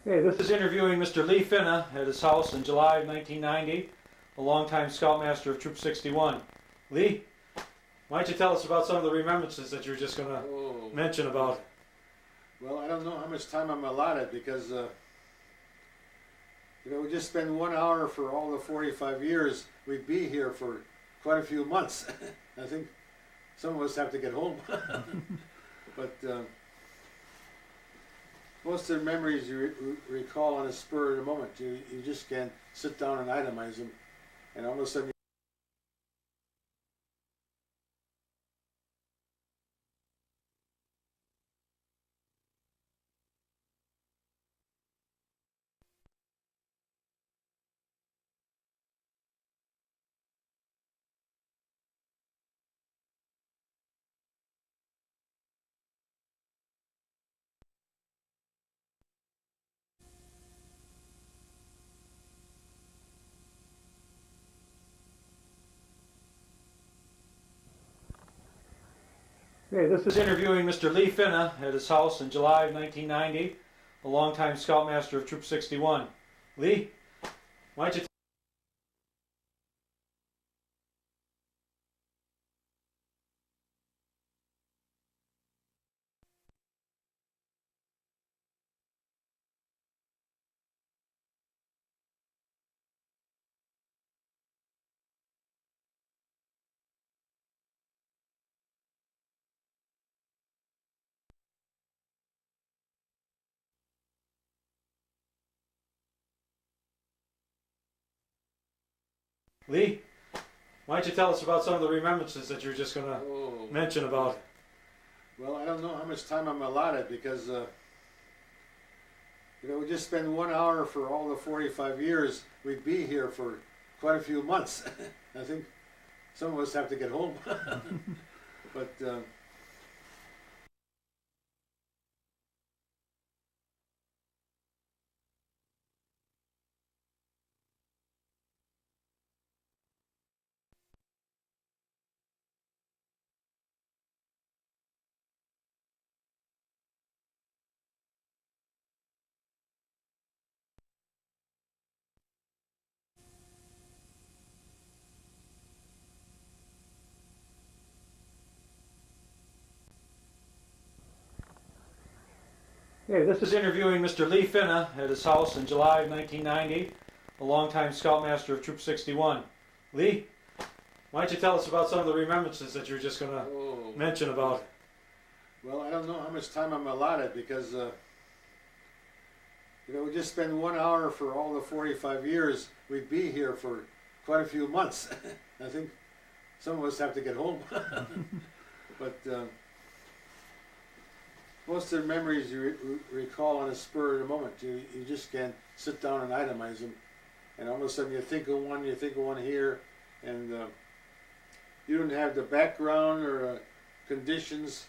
Okay, this is interviewing Mr. Fina at his house in July of 1990, a longtime Scoutmaster of Troop 61. Lee, why don't you tell us about some of the remembrances that you're just going to mention about? Well, I don't know how much time I'm allotted because, we just spend 1 hour for all the 45 years. We'd be here for quite a few months. I think some of us have to get home. But most of the memories you recall on a spur of the moment. You just can't sit down and itemize them. And all of a sudden, Okay, this is interviewing Mr. Fina at his house in July of 1990, a longtime Scoutmaster of Troop 61. Lee, why don't you Lee, why don't you tell us about some of the remembrances that you're just going to mention about? well, I don't know how much time I'm allotted because, we just spend 1 hour for all the 45 years. We'd be here for quite a few months. I think some of us have to get home. But Okay, this is interviewing Mr. Fina at his house in July of 1990, a longtime Scoutmaster of Troop 61. Lee, why don't you tell us about some of the remembrances that you're just going to mention about? well, I don't know how much time I'm allotted because, we just spend 1 hour for all the 45 years. We'd be here for quite a few months. I think some of us have to get home. But most of the memories you recall on a spur of the moment. You just can't sit down and itemize them. And all of a sudden you think of one here, and you don't have the background or conditions,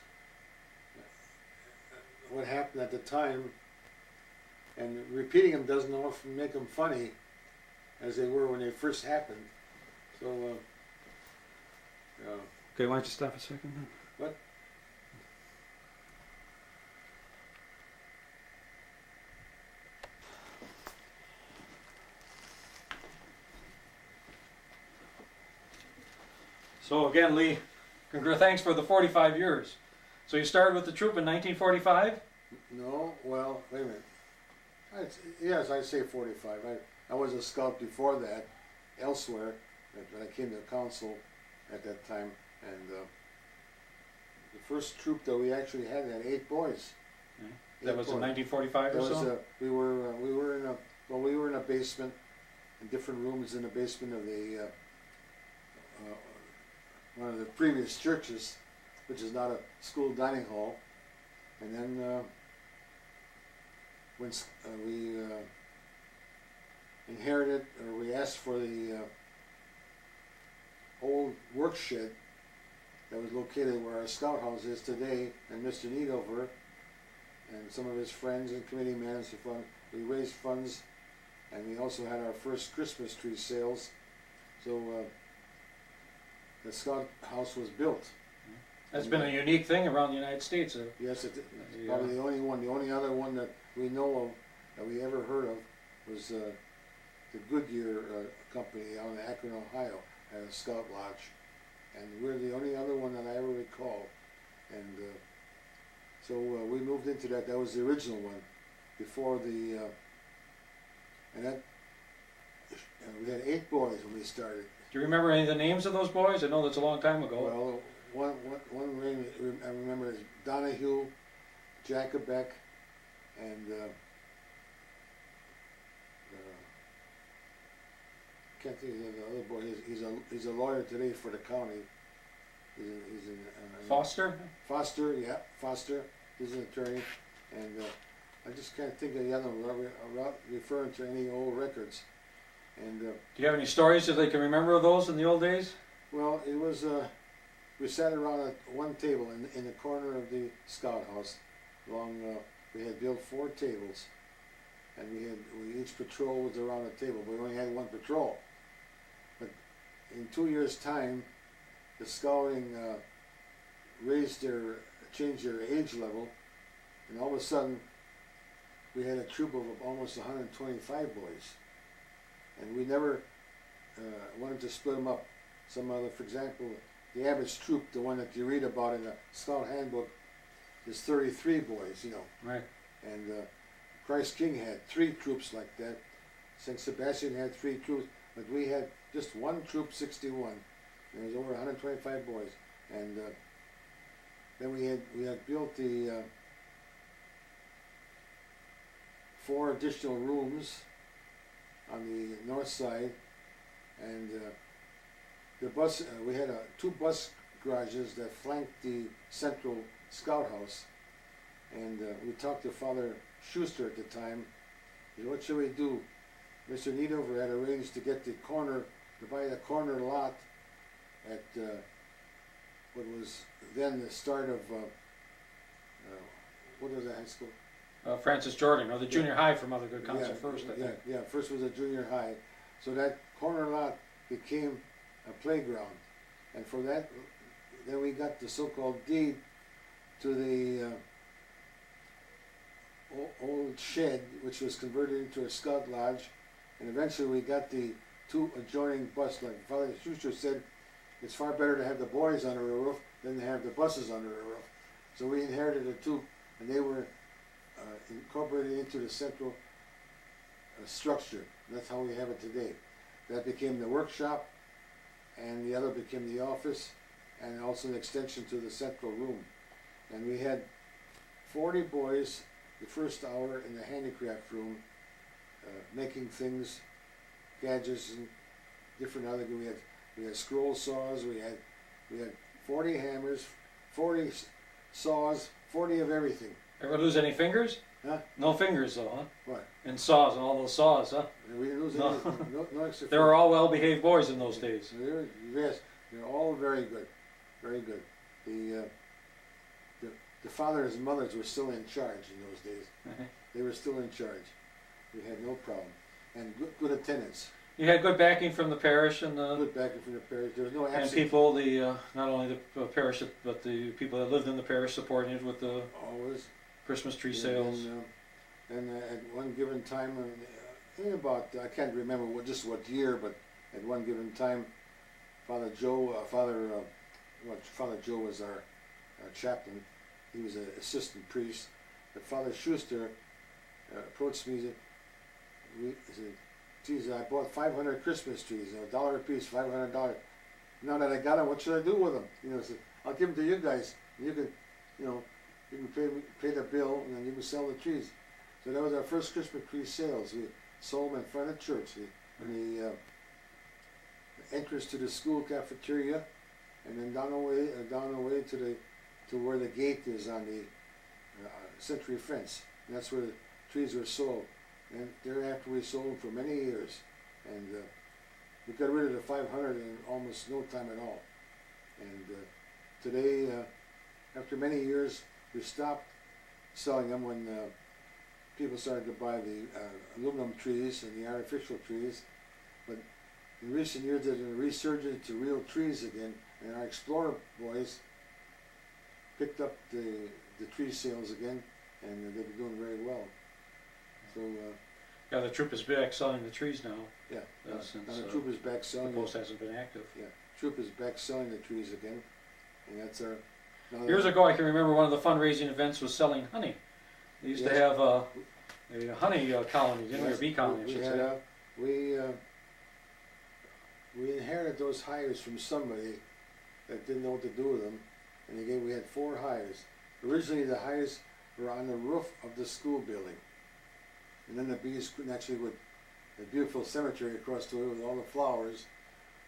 what happened at the time, and repeating them doesn't often make them funny as they were when they first happened. So, Okay, why don't you stop a second then? what? So again, Lee, thanks for the 45 years. So you started with the troop in 1945? No, well, wait a minute. Yes, I'd say 45. I was a scout before that, elsewhere, when I came to council at that time, and the first troop that we actually had 8 boys. That was in 1945 or so? We were in a basement, in different rooms in the basement of the one of the previous churches, which is not a school dining hall, and then when we inherited, or we asked for the old work shed that was located where our scout house is today, and Mr. Needover and some of his friends and committee men, we raised funds, and we also had our first Christmas tree sales. So the scout house was built. That's been a unique thing around the United States. Yes, it's probably the only one. The only other one that we know of that we ever heard of was the Goodyear company out in Akron, Ohio, had a scout lodge, and we're the only other one that I ever recall. And so we moved into that. That was the original one before the and that we had 8 boys when we started. Do you remember any of the names of those boys? I know that's a long time ago. Well, one name I remember is Donahue, Jacobek, and can't think of the other boy. He's a lawyer today for the county. He's in Foster? Foster, yeah, Foster. He's an attorney, and I just can't think of the other one without referring to any old records. And do you have any stories that they can remember of those in the old days? well, it was we sat around at one table in the corner of the scout house. We had built 4 tables, and we each patrol was around the table. But we only had one patrol. But in 2 years' time, the scouting changed their age level, and all of a sudden, we had a troop of almost 125 boys, and we never wanted to split them up. Some other, for example, the average troop, the one that you read about in the Scout Handbook, is 33 boys, you know. Right. And Christ King had 3 troops like that. St. Sebastian had 3 troops, but we had just one troop, 61. There was over 125 boys, and then we had built the 4 additional rooms on the north side, and the bus. We had 2 bus garages that flanked the central scout house, and we talked to Father Schuster at the time. He said, "What should we do?" Mr. Needover had arranged to buy the corner lot at what was then the start of what was the high school? Francis Jordan, or the junior high for Mother Good Counsel first, I think. Yeah, first was a junior high. So that corner lot became a playground. And for that, then we got the so-called deed to the old shed, which was converted into a scout lodge. And eventually we got the 2 adjoining bus. Like Father Schuster said, it's far better to have the boys under a roof than to have the buses under a roof. So we inherited the 2, and they were incorporated into the central structure. That's how we have it today. That became the workshop, and the other became the office, and also an extension to the central room. And we had 40 boys the first hour in the handicraft room, making things, gadgets, and different other. We had scroll saws. We had 40 hammers, 40 saws, 40 of everything. Ever lose any fingers? Huh? No fingers though, huh? What? And saws, and all those saws, huh? And we didn't lose No. anything. No extra. They were all well-behaved boys in those days. Yes, they're all very good, very good. The fathers and mothers were still in charge in those days. They were still in charge. We had no problem, and good attendance. You had good backing from the parish and Good backing from the parish. There was no and absence. people, not only the parish, but the people that lived in the parish supporting it with the Always. Christmas tree sales. And at one given time, in about, I can't remember what year, but at one given time, Father Joe was our chaplain. He was an assistant priest. But Father Schuster approached me and he said, "Geez, I bought 500 Christmas trees, $1 a piece, $500. Now that I got them, what should I do with them?" I said, "I'll give them to you guys. You can, you can pay the bill, and then you can sell the trees." So that was our first Christmas tree sales. We sold them in front of church, in the entrance to the school cafeteria, and then down the way to where the gate is on the century fence. And that's where the trees were sold. And thereafter we sold them for many years, and we got rid of the 500 in almost no time at all. And today, after many years, we stopped selling them when people started to buy the aluminum trees and the artificial trees. But in recent years, there's been a resurgence to real trees again, and our Explorer boys picked up the tree sales again, and they've been doing very well. So Yeah, the troop is back selling the trees now. yeah, Since now the troop is back the selling. post hasn't been active. Yeah, troop is back selling the trees again, and that's our. Years ago, I can remember one of the fundraising events was selling honey. They used to Yes. have a honey colony, didn't we, or Yes, bee colony, I we should had say. we inherited those hires from somebody that didn't know what to do with them, and again we had 4 hires. Originally the hires were on the roof of the school building, and then the bees couldn't actually with a beautiful cemetery across the way with all the flowers,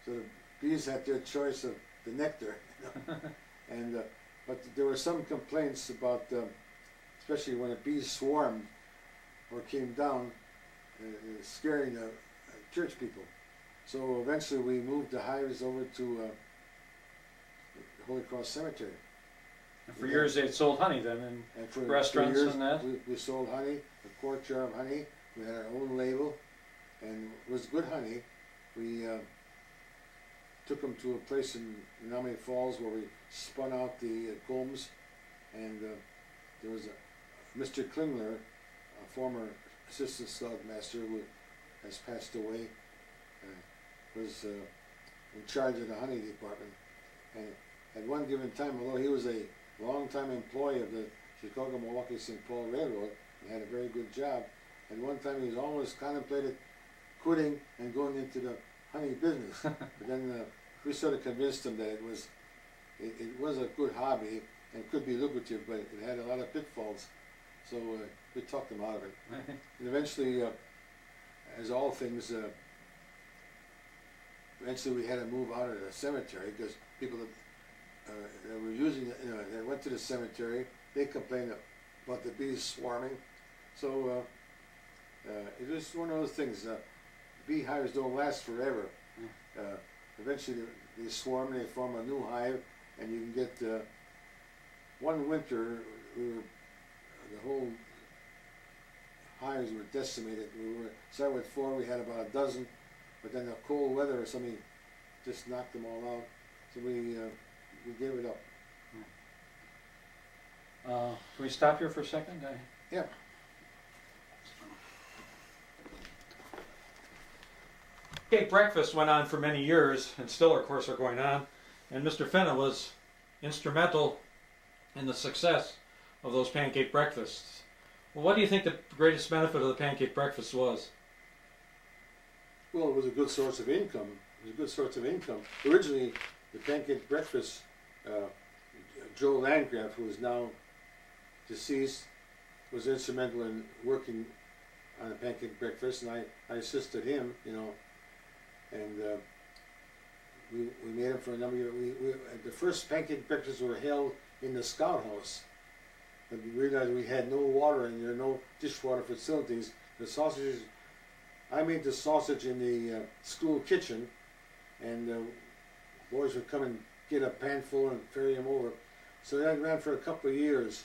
so the bees had their choice of the nectar, and but there were some complaints about, especially when the bees swarmed or came down, scaring the church people. So eventually we moved the hives over to Holy Cross Cemetery. And for years they had sold honey then, and for restaurants years, and that? we sold honey, a quart jar of honey. We had our own label, and it was good honey. We took them to a place in Menominee Falls where we spun out the combs, and there was a Mr. Klingler, a former assistant scoutmaster who has passed away, was in charge of the honey department. And at one given time, although he was a long-time employee of the Chicago-Milwaukee-St. Paul Railroad and had a very good job, at one time he was almost contemplated quitting and going into the honey business. But then we sort of convinced him that it was a good hobby and could be lucrative, but it had a lot of pitfalls. So we talked him out of it. And eventually, as all things, eventually we had to move out of the cemetery because people that were using it, they went to the cemetery, they complained about the bees swarming. So it was one of those things. Bee hives don't last forever. Eventually they swarm, they form a new hive, and you can get one winter, the whole hives were decimated. We started with 4, we had about a dozen, but then the cold weather or something just knocked them all out. So we gave it up. Can we stop here for a second? Yeah. Pancake breakfast went on for many years, and still, of course, are going on. And Mr. Fina was instrumental in the success of those pancake breakfasts. Well, what do you think the greatest benefit of the pancake breakfast was? Well, it was a good source of income. It was a good source of income. Originally, the pancake breakfast, Joe Landgraf, who is now deceased, was instrumental in working on a pancake breakfast, and I assisted him, and we made them for a number of years. The first pancake breakfasts were held in the Scout House. But we realized we had no water and there were no dishwater facilities. The sausages, I made the sausage in the school kitchen, and boys would come and get a pan full and ferry them over. So that ran for a couple of years,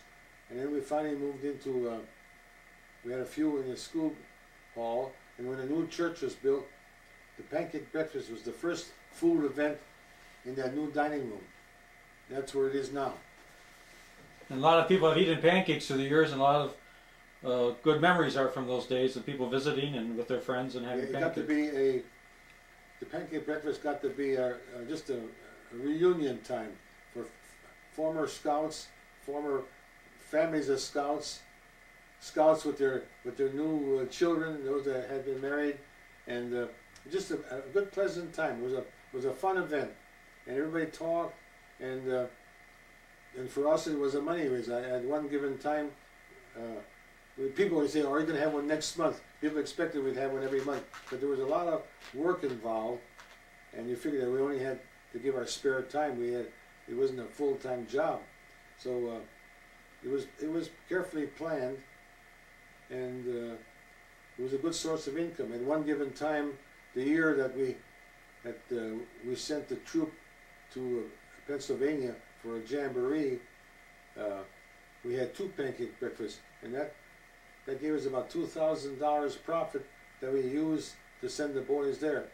and then we finally moved into, we had a few in the school hall, and when the new church was built, the pancake breakfast was the first food event in that new dining room. That's where it is now. And a lot of people have eaten pancakes through the years, and a lot of good memories are from those days of people visiting and with their friends and having It pancakes. got to be the pancake breakfast got to be just a reunion time for former scouts, former families of scouts, scouts with their new children, those that had been married, and just a good pleasant time. It was a fun event, and everybody talked, and for us it was a money raise. At one given time, people would say, "Oh, are you going to have one next month?" People expected we'd have one every month, but there was a lot of work involved, and you figured that we only had to give our spare time. It wasn't a full-time job, so it was carefully planned, and it was a good source of income. At one given time, the year that we sent the troop to Pennsylvania for a jamboree, we had 2 pancake breakfasts, and that gave us about $2,000 profit that we used to send the boys there.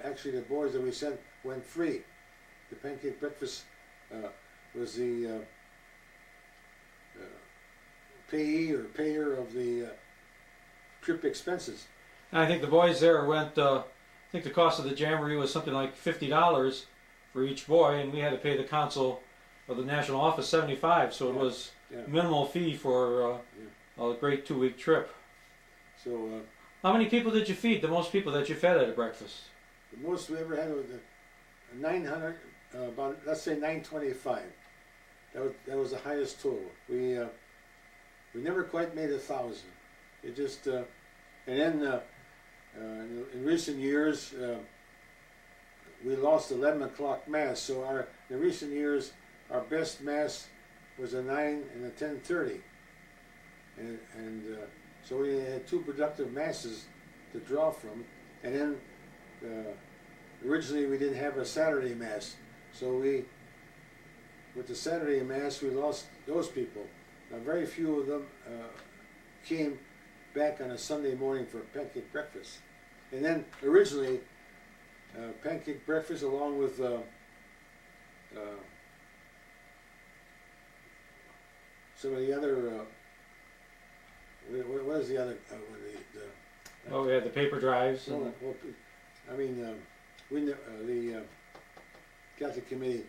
Actually, the boys that we sent went free. The pancake breakfast was the payee or payer of the trip expenses. And I think the boys there went. I think the cost of the jamboree was something like $50 for each boy, and we had to pay the council or the national office $75. So it was minimal fee for a great 2-week trip. So how many people did you feed? The most people that you fed at a breakfast? the most we ever had was 900. About, let's say 925. That was the highest total. We never quite made 1,000. It just and then in recent years we lost 11 o'clock mass. So in recent years our best mass was a 9 and a 10:30, and so we had 2 productive masses to draw from. And then originally we didn't have a Saturday mass. So with the Saturday Mass, we lost those people. Now, very few of them came back on a Sunday morning for pancake breakfast. And then originally, pancake breakfast along with some of the other, what is the other, Oh, we had the paper drives. well, I mean, the Catholic Committee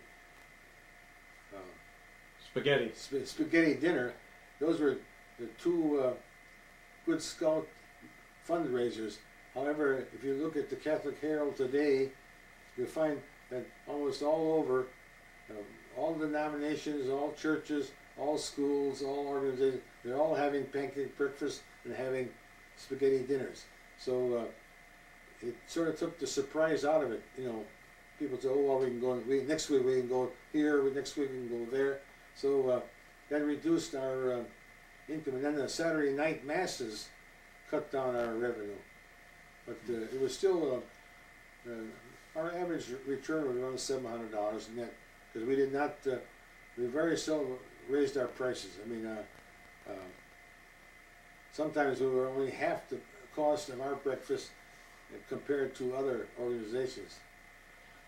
Spaghetti. spaghetti dinner. Those were the 2 Good Scout fundraisers. However, if you look at the Catholic Herald today, you'll find that almost all over, all denominations, all churches, all schools, all organizations, they're all having pancake breakfast and having spaghetti dinners. So it sort of took the surprise out of it. You know, people say, "Oh, well, we can go next week. We can go here. Next week we can go there." So that reduced our income, and then the Saturday night masses cut down our revenue. But it was still our average return was around $700 net, because we did not. We very seldom raised our prices. I mean, sometimes we were only half the cost of our breakfast compared to other organizations.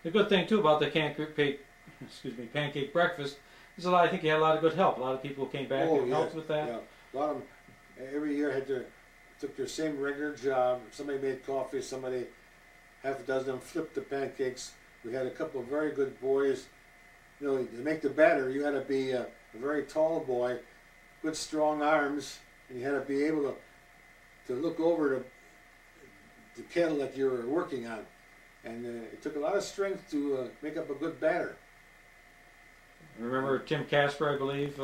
The good thing too about the pancake breakfast is I think you had a lot of good help. A lot of people came back and helped with that. Yeah, a lot of them every year took their same regular job. Somebody made coffee, somebody, half a dozen of them flipped the pancakes. We had a couple of very good boys. You know, to make the batter, you had to be a very tall boy with strong arms, and you had to be able to look over the kettle that you were working on. And it took a lot of strength to make up a good batter. Remember Tim Casper, I believe.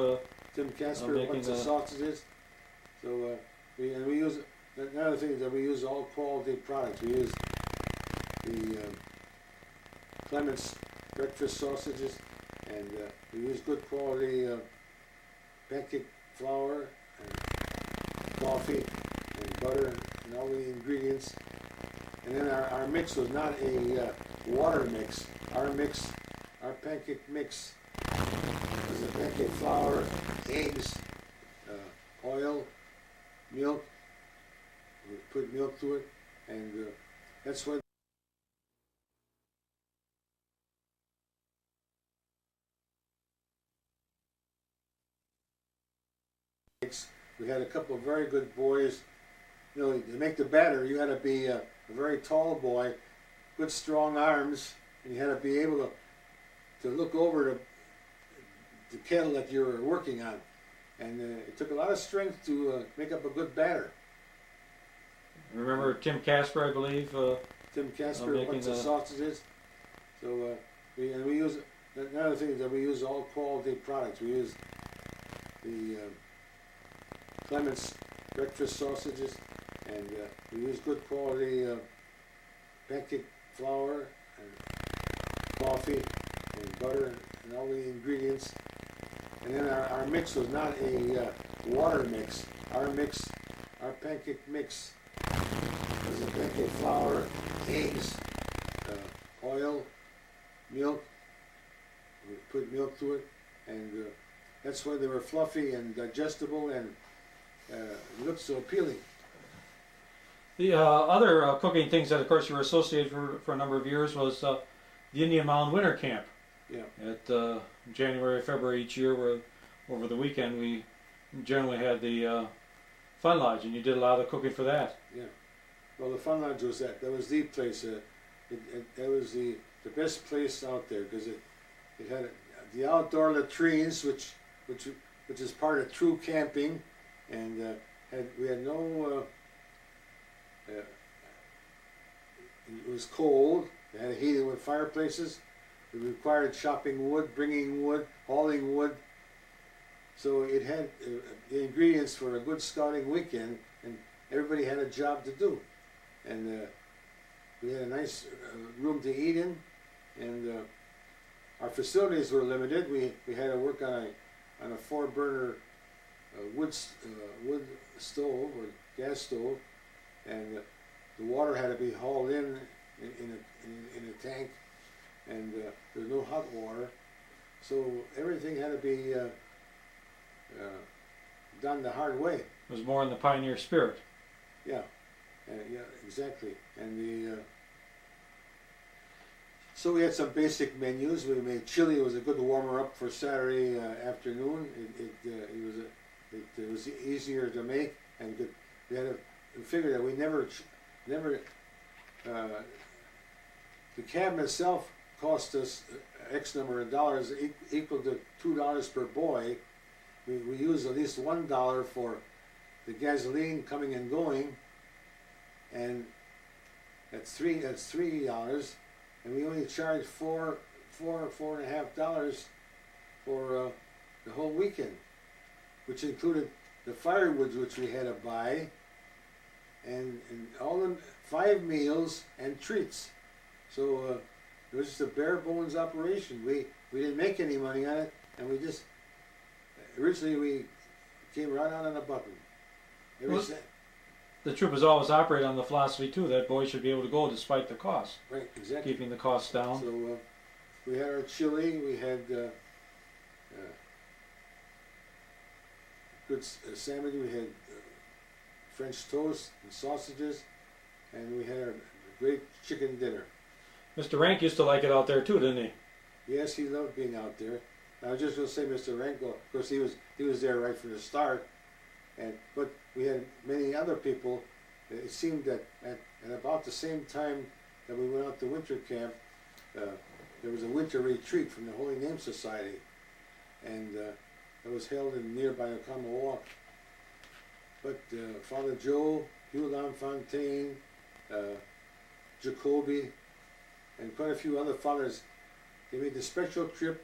Tim Casper, a bunch of sausages. So we use another thing is that we use all quality products. We use the Clements breakfast sausages, and we use good quality pancake flour and coffee and butter and all the ingredients. And then our mix was not a water mix. Our pancake mix was a pancake flour, eggs, oil, milk. We put milk to it, and that's what. We had a couple of very good boys. You know, to make the batter, you had to be a very tall boy with strong arms, and you had to be able to look over the kettle that you were working on. And it took a lot of strength to make up a good batter. Remember Tim Casper, I believe. Tim Casper, a bunch of sausages. So we use another thing is that we use all quality products. We use the Clements breakfast sausages, and we use good quality pancake flour and coffee and butter and all the ingredients. And then our mix was not a water mix. Our pancake mix was a pancake flour, eggs, oil, milk. We put milk to it, and that's why they were fluffy and digestible and looked so appealing. The other cooking things that, of course, you were associated for a number of years was the Indian Mound Winter Camp. Yeah. At January, February each year, where over the weekend we generally had the Fun Lodge, and you did a lot of the cooking for that. Yeah. Well, the Fun Lodge was that was the place. That was the best place out there because it had the outdoor latrines, which is part of true camping, and we had no. It was cold. They had heated with fireplaces. It required chopping wood, bringing wood, hauling wood. So it had the ingredients for a good scouting weekend, and everybody had a job to do. And we had a nice room to eat in, and our facilities were limited. We had to work on a 4-burner wood stove or gas stove, and the water had to be hauled in a tank, and there was no hot water, so everything had to be done the hard way. It was more in the pioneer spirit. Yeah, yeah, exactly. And so we had some basic menus. We made chili. It was a good warmer up for Saturday afternoon. It was easier to make, and good. We figured that we never. The cabin itself cost us X number of dollars, equal to $2 per boy. We used at least $1 for the gasoline coming and going, and that's $3, and we only charged $4.50 for the whole weekend, which included the firewoods which we had to buy, and all the 5 meals and treats. So it was just a bare bones operation. We didn't make any money on it, and we just originally we came right out on a button. The troop has always operated on the philosophy too that boys should be able to go despite the cost. Right, exactly. Keeping the costs down. So we had our chili. We had good sandwich. We had French toast and sausages, and we had our great chicken dinner. Mr. Rank used to like it out there too, didn't he? Yes, he loved being out there. I was just going to say, Mr. Rank, of course, he was there right from the start, but we had many other people. It seemed that at about the same time that we went out to winter camp, there was a winter retreat from the Holy Name Society, and it was held in nearby Oklahoma. But Father Joe, Hugh Fontaine, Jacoby, and quite a few other fathers, they made the special trip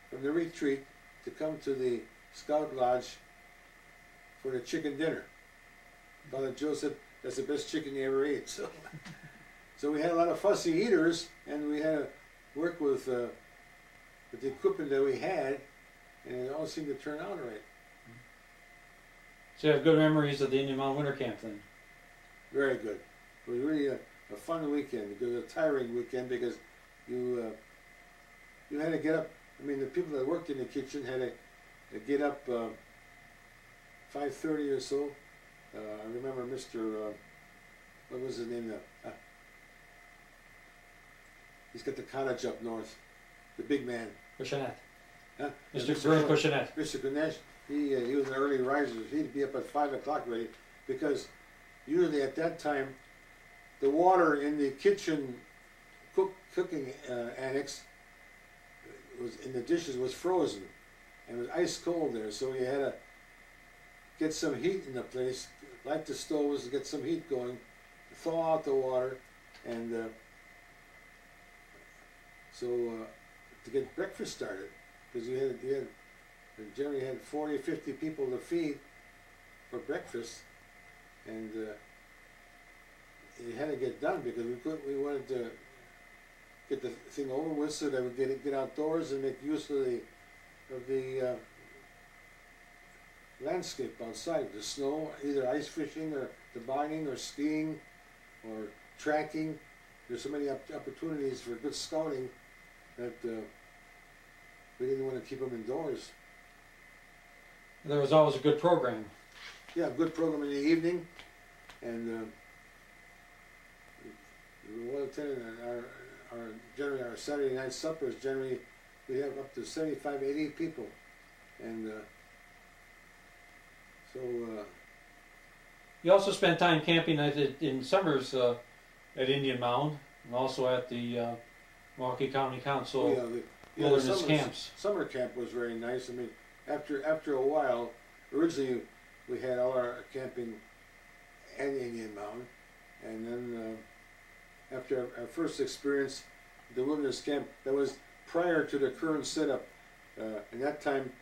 from the retreat to come to the Scout Lodge for the chicken dinner. Father Joe said, that's the best chicken he ever ate. So we had a lot of fussy eaters, and we had to work with the equipment that we had, and it all seemed to turn out right. So you have good memories of the Indian Mountain Winter Camp then? Very good. It was really a fun weekend. It was a tiring weekend because you had to get up. I mean, the people that worked in the kitchen had to get up 5:30 or so. I remember Mr. What was his name now? He's got the cottage up north. The big man. Cushionette. Huh? Mr. Vern Cushionette. Mr. Ganesh. He was an early riser. He'd be up at 5 o'clock ready, because usually at that time the water in the kitchen cooking annex was in the dishes was frozen and it was ice cold there, so you had to get some heat in the place, light the stoves, get some heat going, thaw out the water, and to get breakfast started, because you generally had 40 or 50 people to feed for breakfast, and it had to get done because we wanted to get the thing over with so that we get outdoors and make use of the landscape outside, the snow, either ice fishing or tobogganing or skiing or tracking. There's so many opportunities for good scouting that we didn't want to keep them indoors. There was always a good program. Yeah, good program in the evening, and well attended. Generally our Saturday night suppers, generally we have up to 75, 80 people, and so You also spent time camping in summers at Indian Mound and also at the Milwaukee County Council Oh, yeah, the wilderness summer, camps. summer camp was very nice. I mean, after a while, originally we had all our camping at Indian Mound, and then after our first experience, the wilderness camp, that was prior to the current setup. At that time,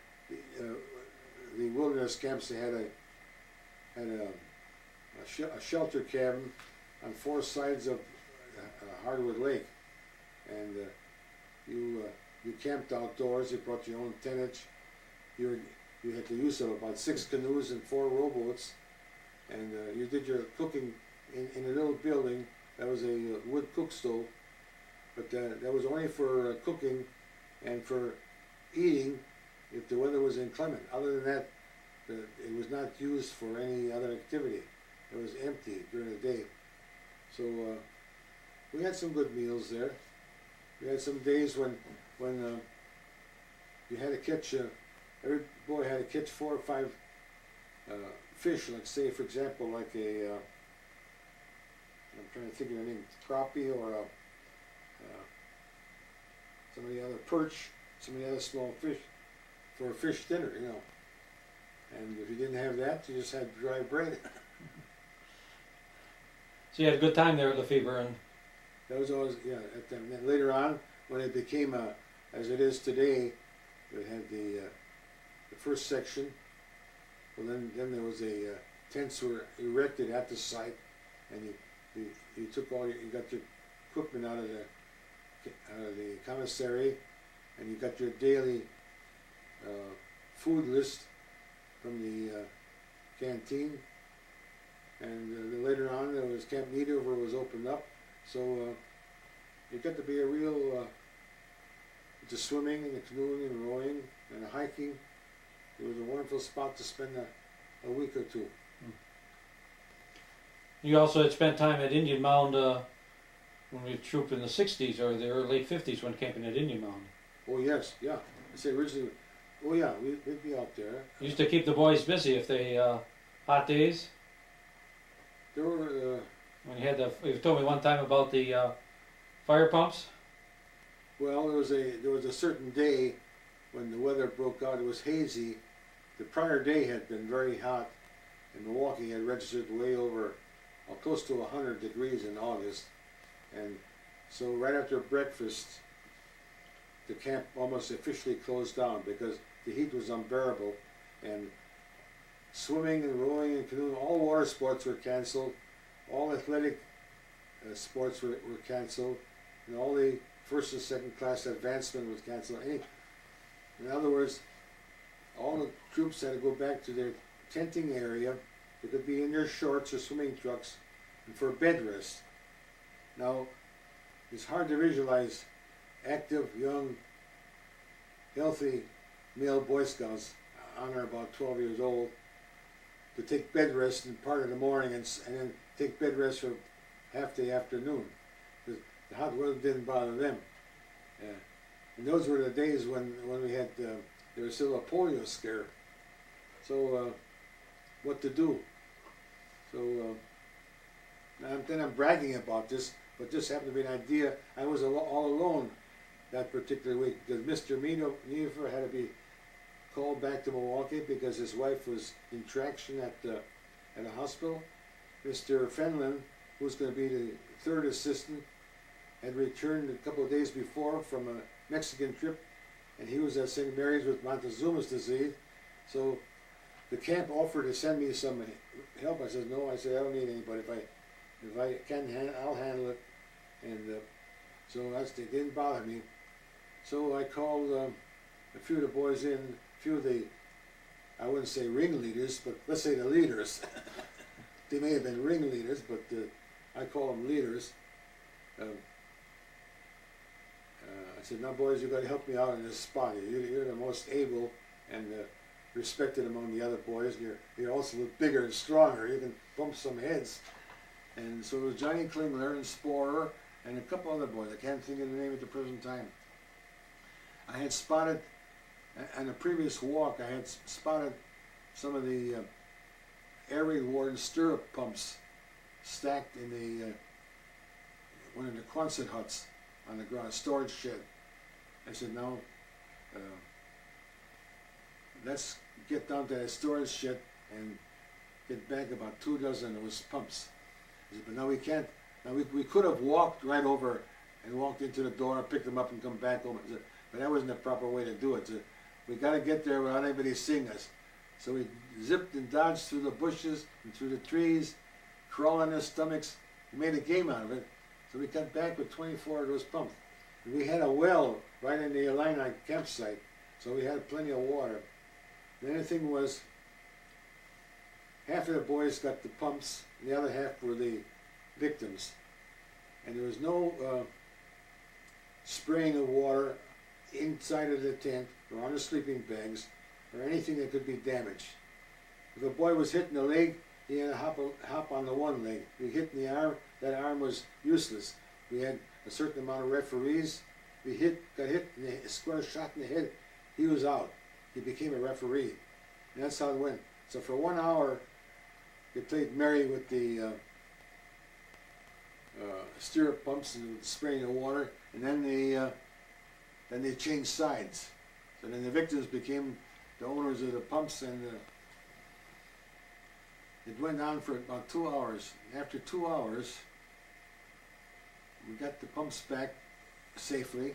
the wilderness camps, they had a shelter cabin on 4 sides of Hardwood Lake, and you camped outdoors. You brought your own tonnage. You had the use of about 6 canoes and 4 rowboats, and you did your cooking in a little building. That was a wood cook stove, but that was only for cooking and for eating if the weather was inclement. Other than that, it was not used for any other activity. It was empty during the day. So we had some good meals there. We had some days when you had to catch, every boy had to catch 4 or 5 fish, like say for example like a, I'm trying to think of the name, crappie or some of the other perch, some of the other small fish for a fish dinner, you know. And if you didn't have that, you just had dry bread. So you had a good time there at Lefebvre, and That was always, yeah, at the, and then later on, when it became as it is today, we had the first section. Well, then there was tents were erected at the site, and you took all you got your equipment out of the commissary, and you got your daily food list from the canteen. And then later on, there was Camp Needover was opened up, so you got to be a real into swimming and the canoeing and rowing and the hiking. It was a wonderful spot to spend a week or two. you also had spent time at Indian Mound when we trooped in the 60s or the early late 50s when camping at Indian Mound. Oh yes, yeah. I say originally, oh yeah, we'd be out there. You used to keep the boys busy if they hot days. There were When you had you told me one time about the fire pumps. well, there was a certain day when the weather broke out. It was hazy. The prior day had been very hot, and Milwaukee had registered way over, close to 100 degrees in August, and so right after breakfast, the camp almost officially closed down because the heat was unbearable, and swimming and rowing and canoeing, all water sports were canceled, all athletic sports were canceled, and all the first and second class advancement was canceled. In other words, all the troops had to go back to their tenting area. They could be in their shorts or swimming trunks and for bed rest. Now, it's hard to visualize active, young, healthy male Boy Scouts on or about 12 years old to take bed rest in part of the morning and then take bed rest for half the afternoon. The hot weather didn't bother them. And those were the days when we had, there was still a polio scare. So what to do? So then I'm bragging about this, but this happened to be an idea. I was all alone that particular week because Mr. Neefer had to be called back to Milwaukee because his wife was in traction at a hospital. Mr. Fenlon, who was going to be the third assistant, had returned a couple of days before from a Mexican trip, and he was at St. Mary's with Montezuma's disease. So the camp offered to send me some help. I said no. I said I don't need anybody. If I can, I'll handle it. And so it didn't bother me. So I called a few of the boys in, a few of the, I wouldn't say ringleaders, but let's say the leaders. They may have been ringleaders, but I call them leaders. I said, now boys, you've got to help me out in this spot. You're the most able and respected among the other boys. You're also bigger and stronger. You can bump some heads. And so it was Johnny Klingler and Sporer and a couple other boys. I can't think of the name at the present time. I had spotted, on a previous walk, I had spotted some of the air raid warden stirrup pumps stacked in the one of the Quonset huts on the ground, storage shed. I said, now let's get down to that storage shed and get back about 2 dozen of those pumps. I said, but now we can't. Now we could have walked right over and walked into the door and picked them up and come back home. I said, but that wasn't the proper way to do it. So we got to get there without anybody seeing us. So we zipped and dodged through the bushes and through the trees, crawling on their stomachs. We made a game out of it. So we got back with 24 of those pumps. And we had a well right in the Illini campsite, so we had plenty of water. The only thing was, half of the boys got the pumps, and the other half were the victims. And there was no spraying of water inside of the tent or on the sleeping bags or anything that could be damaged. If a boy was hit in the leg, he had to hop on the one leg. If he hit in the arm, that arm was useless. We had a certain amount of referees. If he got hit in the square shot in the head, he was out. He became a referee. And that's how it went. So for 1 hour, they played merry with the stirrup pumps and spraying the water, and then they changed sides. So then the victims became the owners of the pumps, and it went on for about 2 hours. After 2 hours, we got the pumps back safely.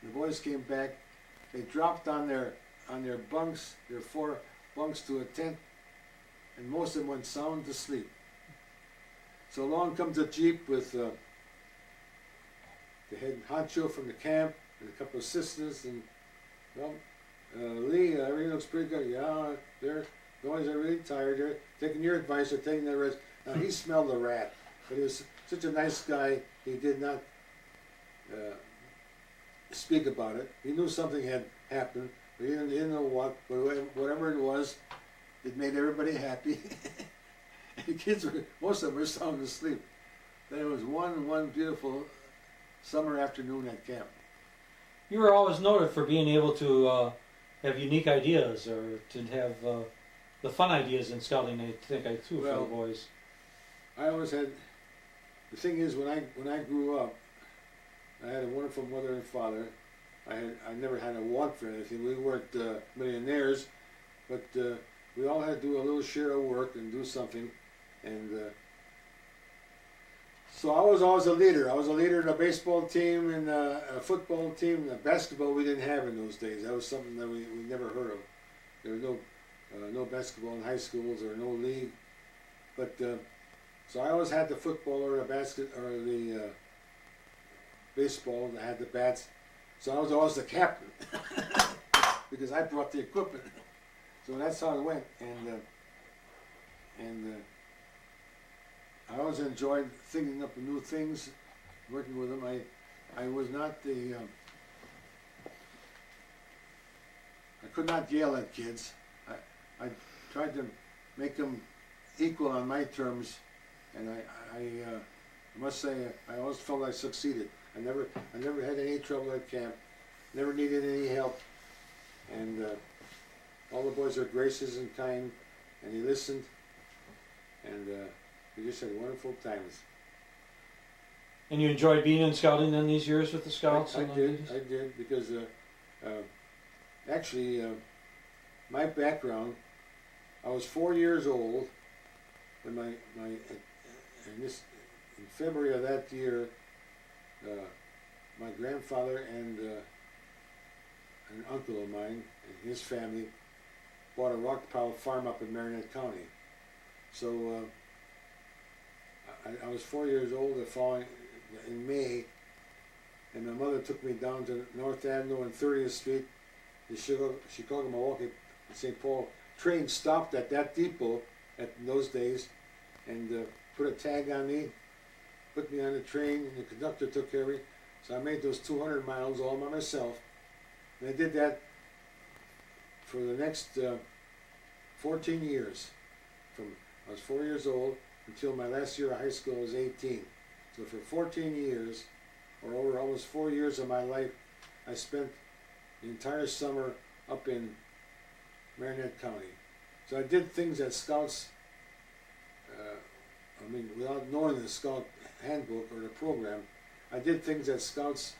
The boys came back. They dropped on their bunks, their 4 bunks to a tent, and most of them went sound to sleep. So along comes a jeep with the head honcho from the camp and a couple of assistants, and well, Lee, everything looks pretty good. Yeah, the boys are really tired. They're taking your advice. They're taking their rest. Now he smelled a rat, but he was such a nice guy. He did not speak about it. He knew something had happened, but he didn't know what. But whatever it was, it made everybody happy. And the kids were, most of them were sound asleep. Then it was one beautiful summer afternoon at camp. You were always noted for being able to have unique ideas, or to have the fun ideas in scouting. I think too for the boys. I always had. The thing is, when I grew up, I had a wonderful mother and father. I never had a want for anything. We weren't millionaires, but we all had to do a little share of work and do something. And so I was always a leader. I was a leader in a baseball team and a football team. And basketball we didn't have in those days. That was something that we never heard of. There was no basketball in high schools or no league. But so I always had the football or the basket or the baseball. I had the bats. So I was always the captain because I brought the equipment. So that's how it went. And I always enjoyed thinking up new things, working with them. I was not the. I could not yell at kids. I tried to make them equal on my terms, and I must say I always felt I succeeded. I never had any trouble at camp. Never needed any help, and all the boys are gracious and kind, and they listened, and we just had wonderful times. And you enjoyed being in scouting then these years with the scouts? I did, because actually my background, I was 4 years old when in February of that year, my grandfather and an uncle of mine and his family bought a rock pile farm up in Marinette County. So I was 4 years old in May, and my mother took me down to North Avenue and 30th Street, the Chicago, Milwaukee, St. Paul. Train stopped at that depot in those days and put a tag on me, put me on the train, and the conductor took care of me. So I made those 200 miles all by myself. And I did that for the next 14 years. From I was 4 years old until my last year of high school I was 18. So for 14 years, or over almost 4 years of my life, I spent the entire summer up in Marinette County. So I did things that scouts I mean, without knowing the Scout handbook or the program, I did things that Scouts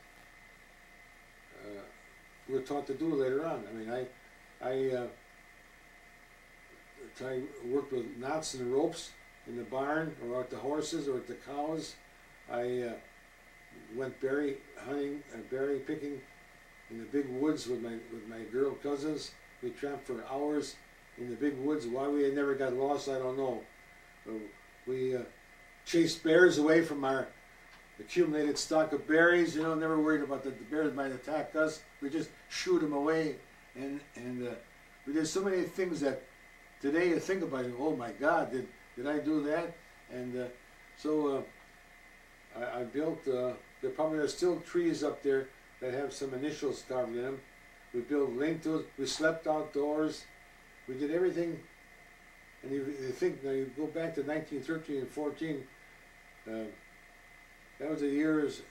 were taught to do later on. I mean, I worked with knots and ropes in the barn, or at the horses, or at the cows. I went berry hunting and berry picking in the big woods with my girl cousins. We tramped for hours in the big woods. Why we had never got lost, I don't know. We chased bears away from our accumulated stock of berries. You know, never worried about the bears might attack us. We just shoot them away, and we did so many things that today you think about it. Oh my God, did I do that? And so I built. There probably are still trees up there that have some initials carved in them. We built lean-tos. We slept outdoors. We did everything. And you think, now you go back to 1913 and 14, that was the years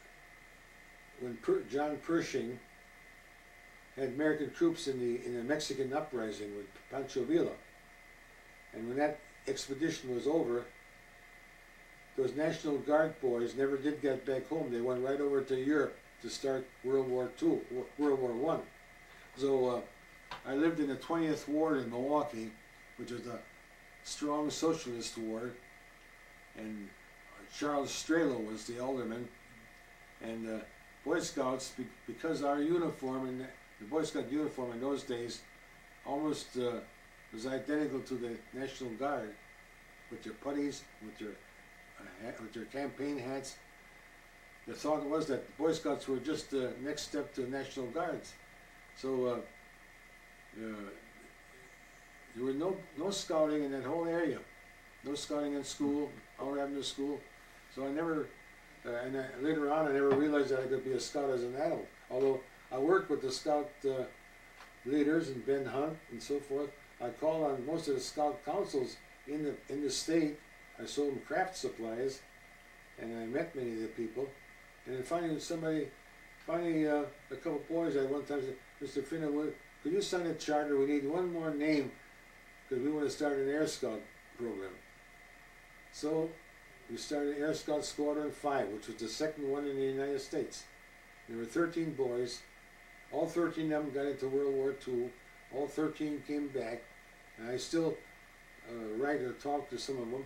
when John Pershing had American troops in the Mexican uprising with Pancho Villa. And when that expedition was over, those National Guard boys never did get back home. They went right over to Europe to start World War II, World War One. So I lived in the 20th Ward in Milwaukee, which was a strong socialist ward, and Charles Strelo was the alderman, and Boy Scouts, because our uniform, and the Boy Scout uniform in those days almost was identical to the National Guard, with your puttees, with your campaign hats. The thought was that the Boy Scouts were just the next step to National Guards. So there was no scouting in that whole area, no scouting in school, our Avenue School. So I never, later on I never realized that I could be a scout as an adult. Although I worked with the scout leaders and Ben Hunt and so forth. I called on most of the scout councils in the state. I sold them craft supplies, and I met many of the people. And then finally a couple of boys at one time said, "Mr. Fina, could you sign a charter? We need one more name because we want to start an Air Scout program." So we started Air Scout Squadron 5, which was the second one in the United States. There were 13 boys. All 13 of them got into World War II. All 13 came back. And I still write or talk to some of them.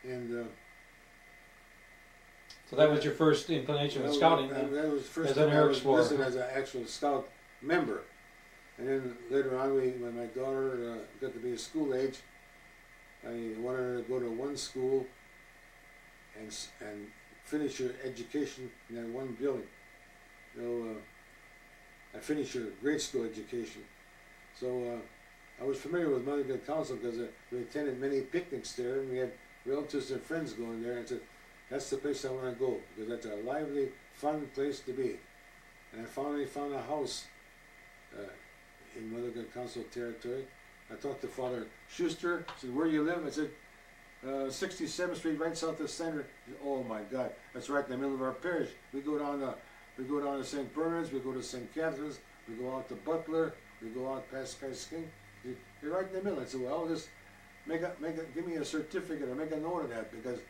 And so that was your first inclination with scouting, that was the first as an time I air was explorer. listed as an actual scout member. And then later on, when my daughter got to be a school age, I wanted her to go to one school and finish her education in that one building. You know, I finished her grade school education. So I was familiar with Mothergood Council because we attended many picnics there, and we had relatives and friends going there. And I said, that's the place I want to go, because that's a lively, fun place to be. And I finally found a house in Mothergood Council territory. I talked to Father Schuster. I said, "Where you live?" I said, 67th Street, right south of the center. He said, "Oh my God, that's right in the middle of our parish. We go down to St. Bernard's, we go to St. Catherine's, we go out to Butler, we go out past King. You're right in the middle." I said, "Well, just give me a certificate or make a note of that, because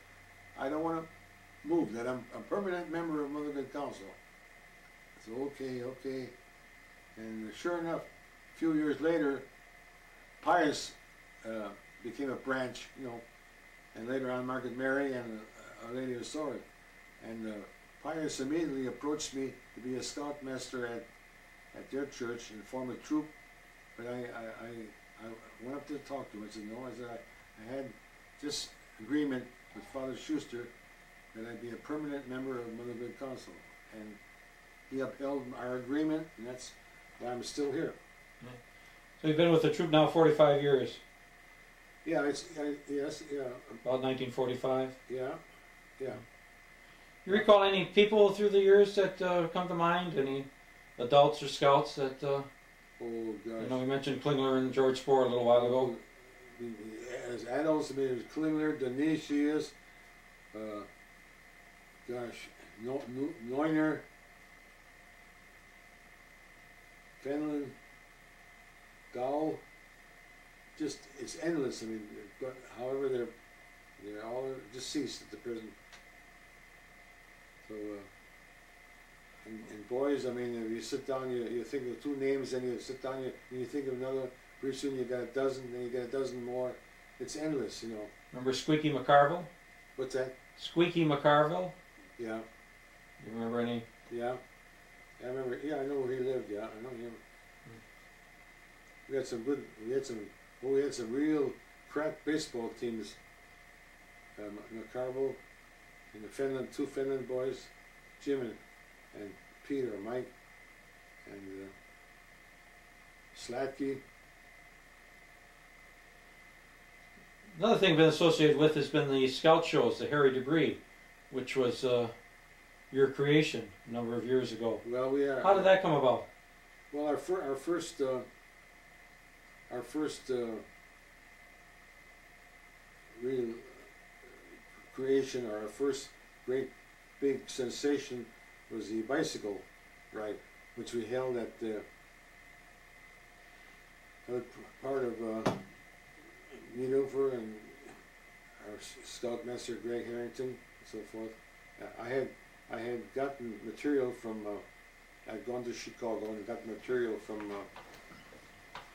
I don't want to move. That I'm a permanent member of Mothergood Council." I said, "Okay." And sure enough, a few years later, Pius became a branch, you know, and later on Margaret Mary and Our Lady of Sorrow. And Pius immediately approached me to be a scoutmaster at their church and form a troop. But I went up to talk to him. I said, "No," I said, I had this agreement with Father Schuster that I'd be a permanent member of Mothergood Council. And he upheld our agreement, and that's why I'm still here. So you've been with the troop now 45 years. Yeah, yes, yeah. About 1945. Yeah. You recall any people through the years that come to mind? Any adults or scouts that, Oh gosh. you know, we mentioned Klingler and George Spohr a little while ago. As adults, I mean, it was Klingler, Denisius, Neuner, Fenlon, Gao, just it's endless. I mean, but however they're all deceased at the present. So and boys, I mean, if you sit down, you think of two names, then you sit down, you think of another. Pretty soon you got a dozen, then you got a dozen more. It's endless, you know. Remember Squeaky McCarville? What's that? Squeaky McCarville? Yeah, You remember any? yeah. I remember. Yeah, I know where he lived. Yeah, I know him. We had some good. We had some real crack baseball teams. McCarville and the Finland, two Finland boys, Jim and Peter, Mike, and Slatke. Another thing been associated with has been the scout shows, the Harry Debris, which was your creation a number of years ago. Well, we are. How did that come about? Well, our first real creation, or our first great big sensation, was the bicycle ride, which we held at part of Meadover and our scoutmaster Greg Harrington and so forth. I had gotten material from. I'd gone to Chicago and got material from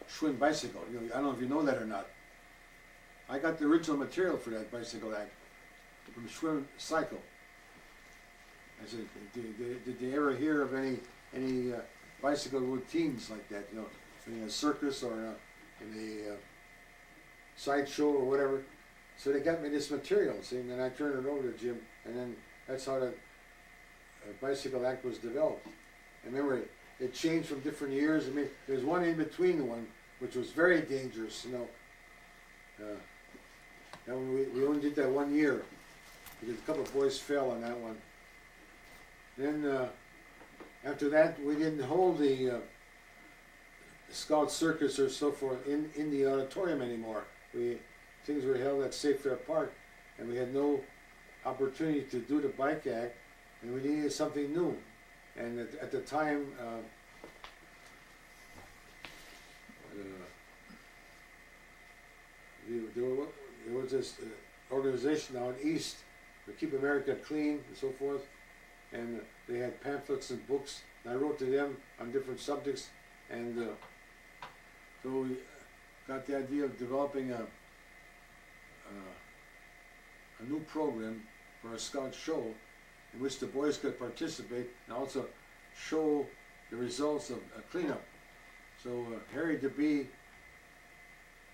Schwinn Bicycle. You know, I don't know if you know that or not. I got the original material for that bicycle act from Schwinn Cycle. I said, did they ever hear of any bicycle routines like that? You know, in a circus or in a sideshow or whatever. So they got me this material, see, and then I turned it over to Jim, and then that's how the bicycle act was developed. I remember it changed from different years. I mean, there's one in between the one, which was very dangerous, you know. That one we only did that 1 year, because a couple of boys fell on that one. Then after that, we didn't hold the Scout Circus or so forth in the auditorium anymore. Things were held at State Fair Park, and we had no opportunity to do the bike act, and we needed something new. And at the time, there was this organization out east to Keep America Clean and so forth, and they had pamphlets and books, and I wrote to them on different subjects, and so we got the idea of developing a new program for a scout show in which the boys could participate and also show the results of a cleanup. So Harry Debris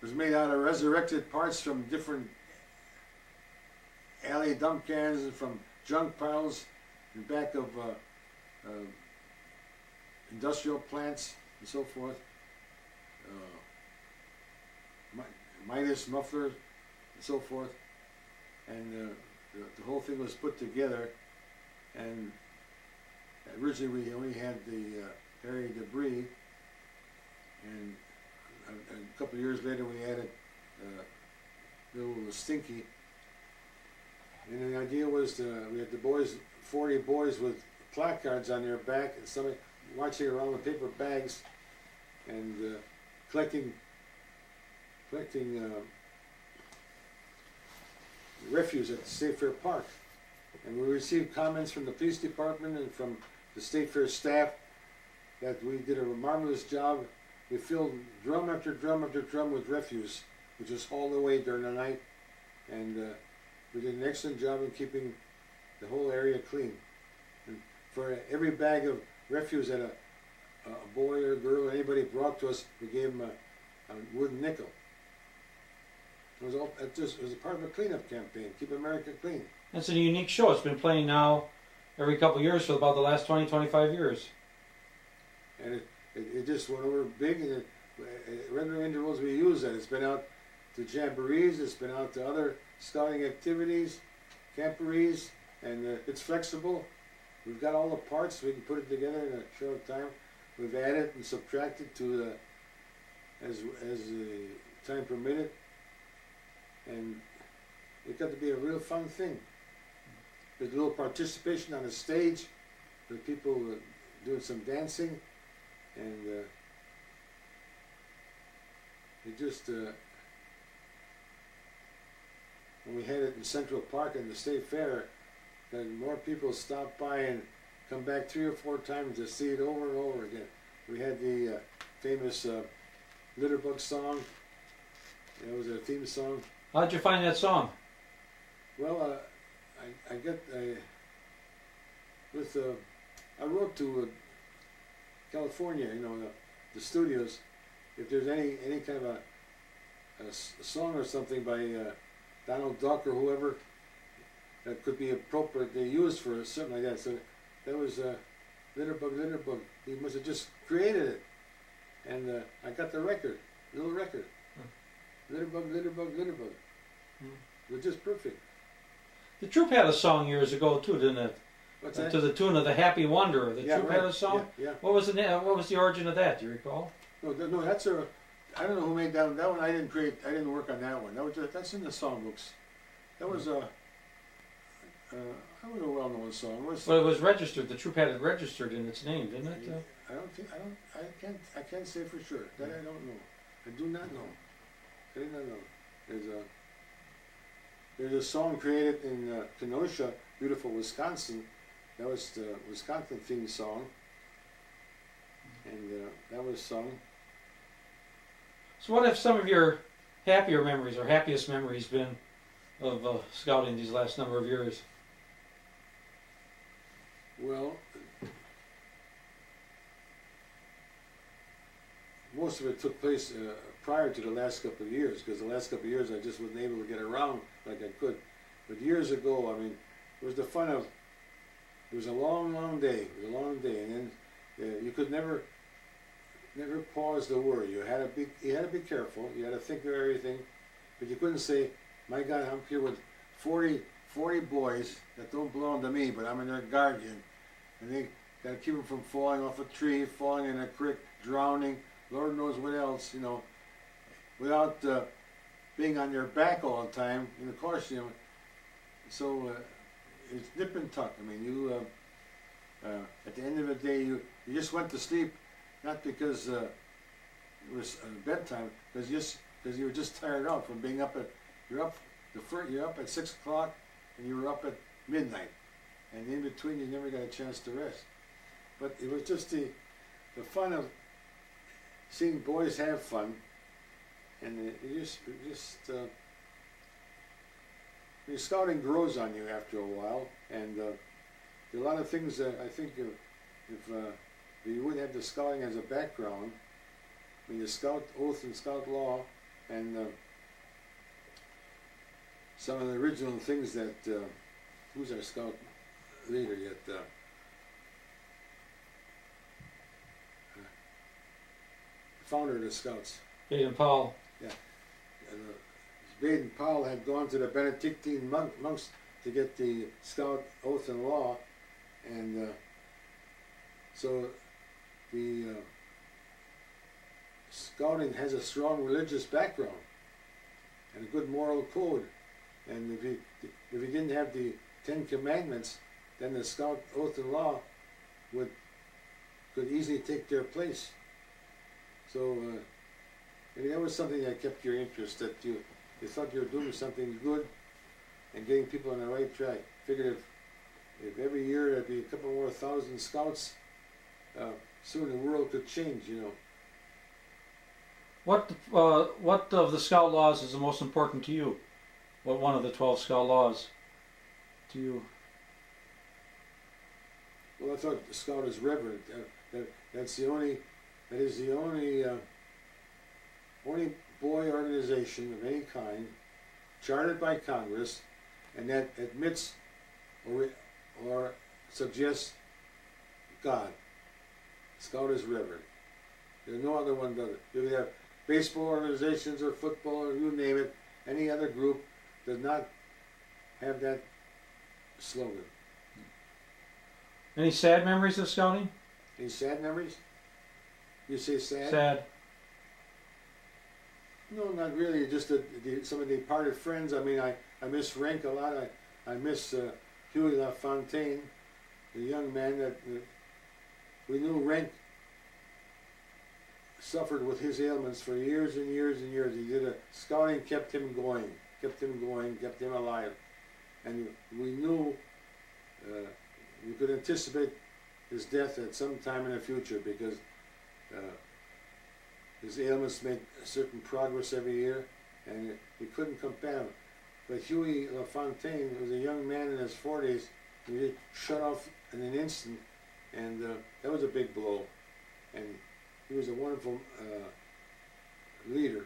was made out of resurrected parts from different alley dump cans and from junk piles in back of industrial plants and so forth. Midas mufflers and so forth. And the whole thing was put together, and originally we only had the Harry Debris, and a couple of years later we added little Stinky. And the idea was we had the boys, 40 boys with placards on their back, and somebody marching around with paper bags and collecting refuse at the State Fair Park. And we received comments from the police department and from the State Fair staff that we did a marvelous job. We filled drum after drum after drum with refuse, which was hauled away during the night, and we did an excellent job in keeping the whole area clean. And for every bag of refuse that a boy or girl or anybody brought to us, we gave them a wooden nickel. It was a part of a cleanup campaign, Keep America Clean. It's a unique show. It's been playing now every couple of years for about the last 20, 25 years. And it just went over big, and at regular intervals we use that. It's been out to jamborees, it's been out to other scouting activities, camporees, and it's flexible. We've got all the parts, we can put it together in a short time. We've added and subtracted to as the time permitted. And it got to be a real fun thing. There's a little participation on the stage with people doing some dancing, and it just when we had it in Central Park in the State Fair, that more people stopped by and come back 3 or 4 times to see it over and over again. We had the famous Litterbug song. It was a theme song. How'd you find that song? Well, I wrote to California, the studios, if there's any kind of a song or something by Donald Duck or whoever that could be appropriately used for something like that. So that was Litterbug. He must have just created it, and I got the record, little record. Litterbug. It was just perfect. The Troop had a song years ago too, didn't it? What's that? To the tune of the Happy Wanderer. The Troop had a song. Yeah. What was the origin of that? Do you recall? No, that's I don't know who made that one. That one I didn't create. I didn't work on that one. That's in the songbooks. That was a well-known song. Well, it was registered. The Troop had it registered in its name, didn't it? I can't say for sure. That I don't know. I do not know. I do not know. There's a song created in Kenosha, beautiful Wisconsin. That was the Wisconsin theme song, and that was sung. So what have some of your happier memories or happiest memories been of scouting these last number of years? Well, most of it took place prior to the last couple of years, because the last couple of years I just wasn't able to get around like I could. But years ago, I mean, it was the fun of. It was a long day. It was a long day, and then you could never pause to worry. You had to be careful. You had to think of everything, but you couldn't say, "My God, I'm here with 40 boys that don't belong to me, but I'm their guardian, and they got to keep them from falling off a tree, falling in a creek, drowning, Lord knows what else, without being on their back all the time." And of course, so it's nip and tuck. I mean, you at the end of the day, you just went to sleep, not because it was bedtime, because you were just tired out from being up at you're up at 6 o'clock and you were up at midnight, and in between you never got a chance to rest. But it was just the fun of seeing boys have fun, and scouting grows on you after a while, and there are a lot of things that I think if you wouldn't have the scouting as a background, I mean the scout oath and scout law, and some of the original things that who's our scout leader yet? Founder of the Scouts. Baden-Powell. Yeah. Baden-Powell had gone to the Benedictine monks to get the Scout oath and law, and so the Scouting has a strong religious background and a good moral code. And if you didn't have the 10 Commandments, then the Scout oath and law could easily take their place. So maybe that was something that kept your interest, that you thought you were doing something good and getting people on the right track. Figured if every year there'd be a couple more thousand scouts, soon the world could change, What of the scout laws is the most important to you? What one of the 12 scout laws to you? Well, I thought the scout is reverent. That is the only boy organization of any kind chartered by Congress, and that admits or suggests God. Scout is reverent. There's no other one does it. You could have baseball organizations or football or you name it. Any other group does not have that slogan. Any sad memories of scouting? Any sad memories? You say sad? Sad. No, not really. Just some of the departed friends. I mean, I miss Rank a lot. I miss Huey LaFontaine, the young man that we knew. Rank suffered with his ailments for years and years and years. Scouting kept him going. kept him going, kept him alive. And we knew we could anticipate his death at some time in the future because his ailments made certain progress every year, and he couldn't combat them. But Huey LaFontaine was a young man in his 40s, and he shut off in an instant, and that was a big blow. And he was a wonderful leader.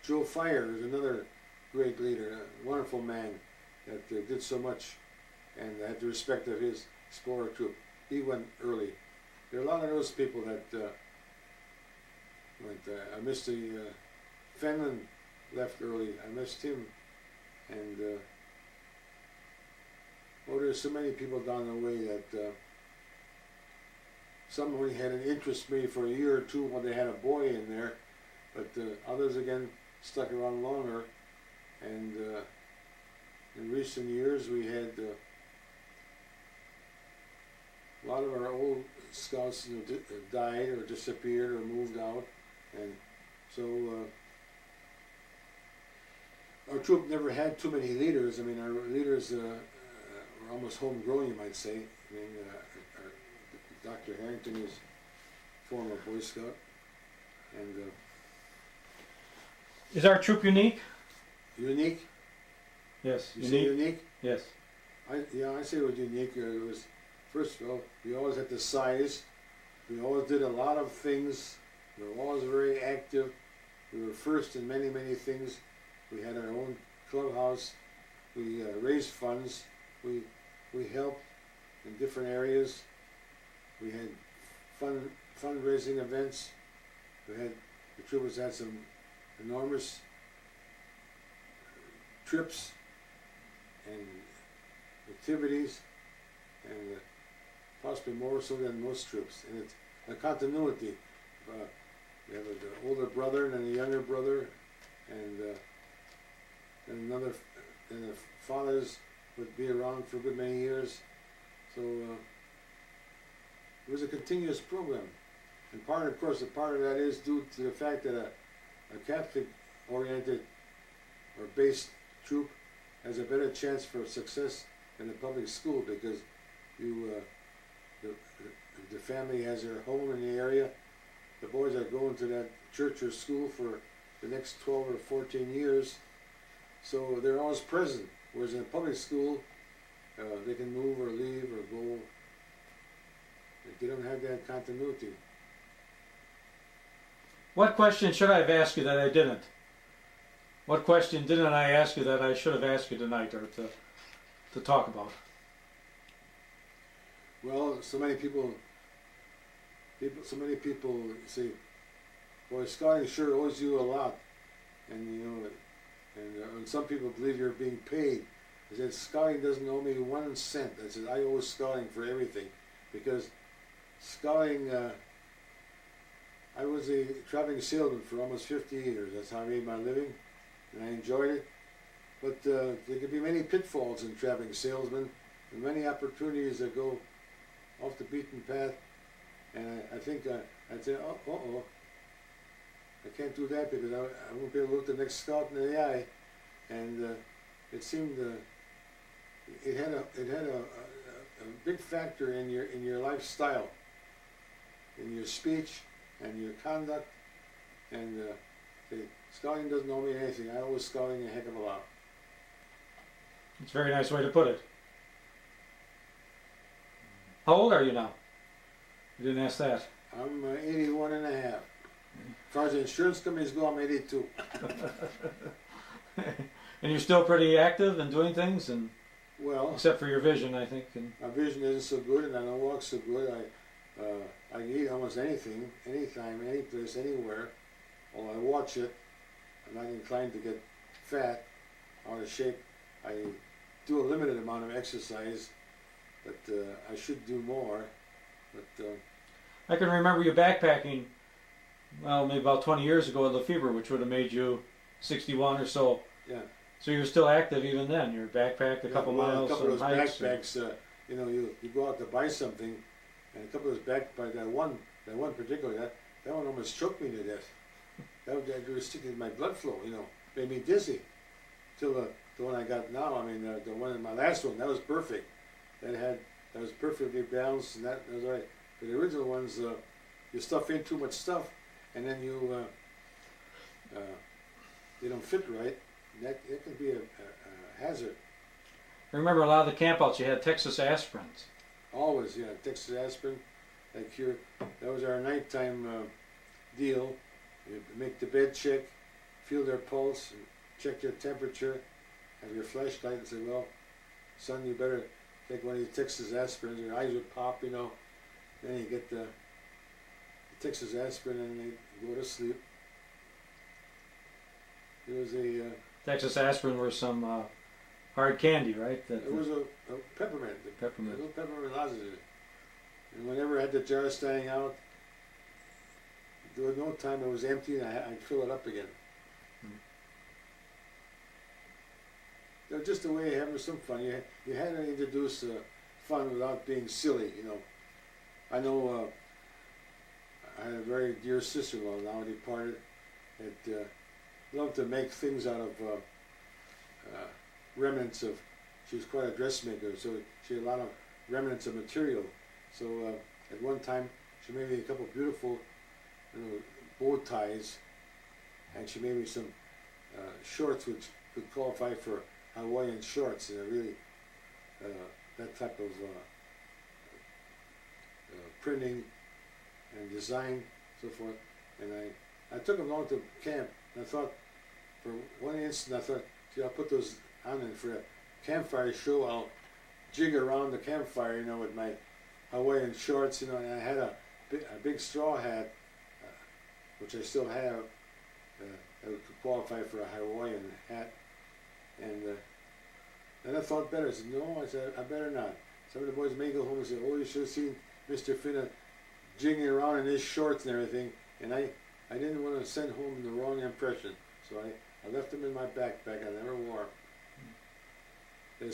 Joe Fire is another great leader, a wonderful man that did so much and had the respect of his Explorer troop. He went early. There are a lot of those people that went. I missed Fenlon left early. I missed him. And there's so many people down the way that some only had an interest maybe for a year or two when they had a boy in there, but others again stuck around longer. And in recent years we had a lot of our old scouts died or disappeared or moved out, and so our troop never had too many leaders. I mean, our leaders were almost homegrown, you might say. I mean, Dr. Harrington is former Boy Scout, and Is our troop unique? unique. Yes. You say unique? Yes. I say it was unique. It was, first of all, we always had the size. We always did a lot of things. We were always very active. We were first in many, many things. We had our own clubhouse. We raised funds. We helped in different areas. We had fundraising events. The troopers had some enormous trips and activities, and possibly more so than most troops. And it's a continuity. You have an older brother and a younger brother, and another, and the fathers would be around for a good many years. So it was a continuous program. And of course, a part of that is due to the fact that a Catholic-oriented or based troop has a better chance for success in the public school because the family has their home in the area. The boys are going to that church or school for the next 12 or 14 years, so they're always present. Whereas in a public school, they can move or leave or go. They don't have that continuity. What question should I have asked you that I didn't? What question didn't I ask you that I should have asked you tonight or to talk about? Well, so many people say, "Boy, scouting sure owes you a lot," and and some people believe you're being paid. I said, "Scouting doesn't owe me 1 cent." I said, "I owe scouting for everything," because scouting. I was a traveling salesman for almost 50 years. That's how I made my living, and I enjoyed it. But there can be many pitfalls in traveling salesman, and many opportunities that go off the beaten path. And I think I'd say, I can't do that because I won't be able to look the next scout in the eye. And it seemed it had a big factor in your lifestyle, in your speech and your conduct. And scouting doesn't owe me anything. I owe scouting a heck of a lot. It's a very nice way to put it. How old are you now? You didn't ask that. I'm 81 and a half. As far as the insurance companies go, I'm 82. And you're still pretty active and doing things, and Well, except for your vision, I think. And my vision isn't so good, and I don't walk so good. I can eat almost anything, anytime, any place, anywhere. Well, I watch it. I'm not inclined to get fat, out of shape. I do a limited amount of exercise, but I should do more. But I can remember you backpacking, well, maybe about 20 years ago at Lefebvre, which would have made you 61 or so. yeah, So you're still active even then. You're backpacked a couple miles, a couple of some those hikes. backpacks. You go out to buy something, and a couple of those backpacks. That one particular, that one almost choked me to death. That was restricted my blood flow. Made me dizzy. till the one I got now. I mean, the one in my last one, that was perfect. That was perfectly balanced, and that was right. But the original ones, you stuff in too much stuff, and then they don't fit right. And that it can be a hazard. I remember a lot of the campouts you had Texas aspirins. Always, yeah. Texas aspirin, that was our nighttime deal. You make the bed check, feel their pulse, and check their temperature, have your flashlight and say, well, son, you better take one of these Texas aspirins. Your eyes would pop, you know. Then you get the Texas aspirin and they go to sleep. It was a... Texas aspirin were some hard candy, right? It was a peppermint. Peppermint. A little peppermint lozenge. And whenever I had the jar standing out, there was no time it was empty and I'd fill it up again. It was just a way of having some fun. You had to introduce fun without being silly, you know. I know I had a very dear sister-in-law, now departed, that loved to make things out of remnants of, she was quite a dressmaker, so she had a lot of remnants of material. So at one time, she made me a couple of beautiful bow ties, and she made me some shorts which could qualify for Hawaiian shorts, and really that type of printing and design, so forth. And I took them along to camp, and I thought, for one instant, I thought, gee, I'll put those on, and for a campfire show, I'll jig around the campfire, you know, with my Hawaiian shorts, you know, and I had a big straw hat, which I still have, that would qualify for a Hawaiian hat. And then I thought better. I said, no, I said, I better not. Some of the boys may go home and say, oh, you should have seen Mr. Fina jigging around in his shorts and everything. And I didn't want to send home the wrong impression. So I left them in my backpack. I never wore them.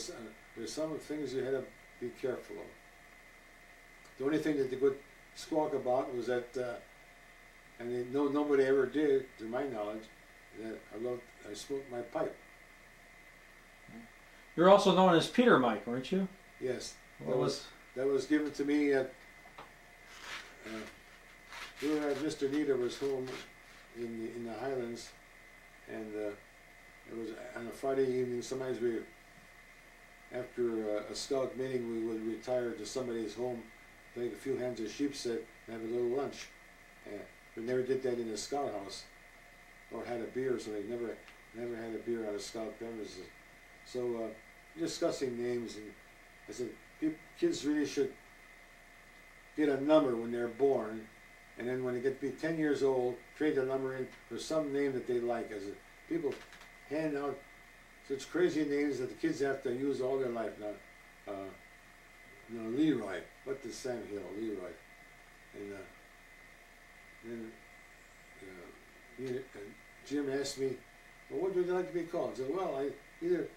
There's some things you had to be careful of. The only thing that they could squawk about was that, and nobody ever did, to my knowledge, that I smoked my pipe. You're also known as Peter Mike, weren't you? Yes. That was given to me at Mr. Nita was home in the Highlands, and it was on a Friday evening. Sometimes after a scout meeting, we would retire to somebody's home, take a few hands of sheepshead, and have a little lunch. We never did that in a scout house, or had a beer, so they never had a beer on a scout premises. So discussing names, and I said, kids really should get a number when they're born, and then when they get to be 10 years old, trade the number in for some name that they like. As people hand out such crazy names that the kids have to use all their life now. Leroy. What does Sam Hill? Leroy. And then Jim asked me, well, what would you like to be called? I said, well, either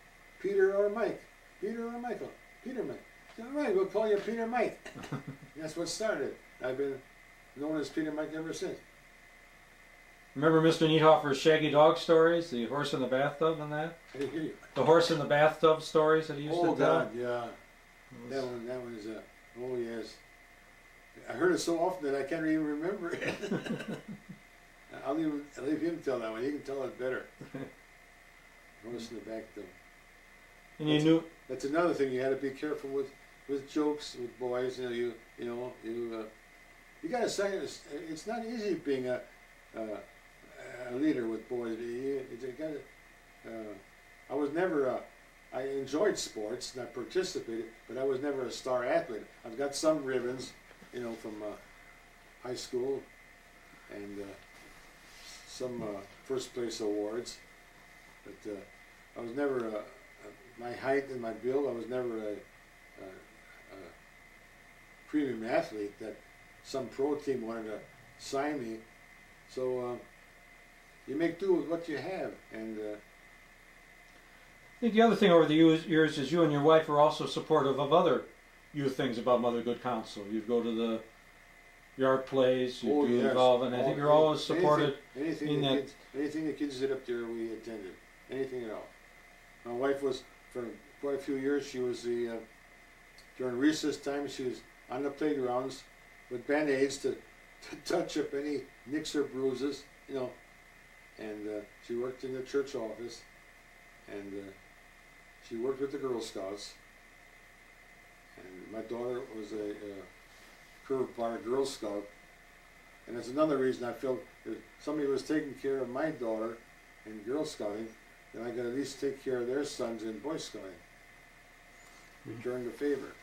Peter or Mike. Peter or Michael. Peter Mike. I said, all right, we'll call you Peter Mike. That's what started. I've been known as Peter Mike ever since. Remember Mr. Niethofer's Shaggy Dog stories? The horse in the bathtub and that? I didn't hear you. The horse in the bathtub stories that he used to tell? Oh, God, yeah. That one is oh, yes. I heard it so often that I can't even remember it. I'll leave him tell that one. He can tell it better. Horse in the bathtub. And that's another thing you had to be careful with jokes with boys. You got to say it's not easy being a leader with boys. I was never I enjoyed sports and I participated, but I was never a star athlete. I've got some ribbons, from high school, and some first place awards, but I was never my height and my build. I was never a premium athlete that some pro team wanted to sign me. So you make do with what you have. And I think the other thing over the years is you and your wife are also supportive of other youth things about Mother Good Counsel. You'd go to the yard plays, you'd be involved, and I think you're always supported. Anything the kids did up there, we attended. Anything at all. My wife was, for quite a few years, she was during recess time, she was on the playgrounds with band-aids to touch up any nicks or bruises, you know. And she worked in the church office, and she worked with the Girl Scouts. And my daughter was a curved bar Girl Scout. And that's another reason I felt if somebody was taking care of my daughter in Girl Scouting, then I could at least take care of their sons in Boy Scouting. Return the favor.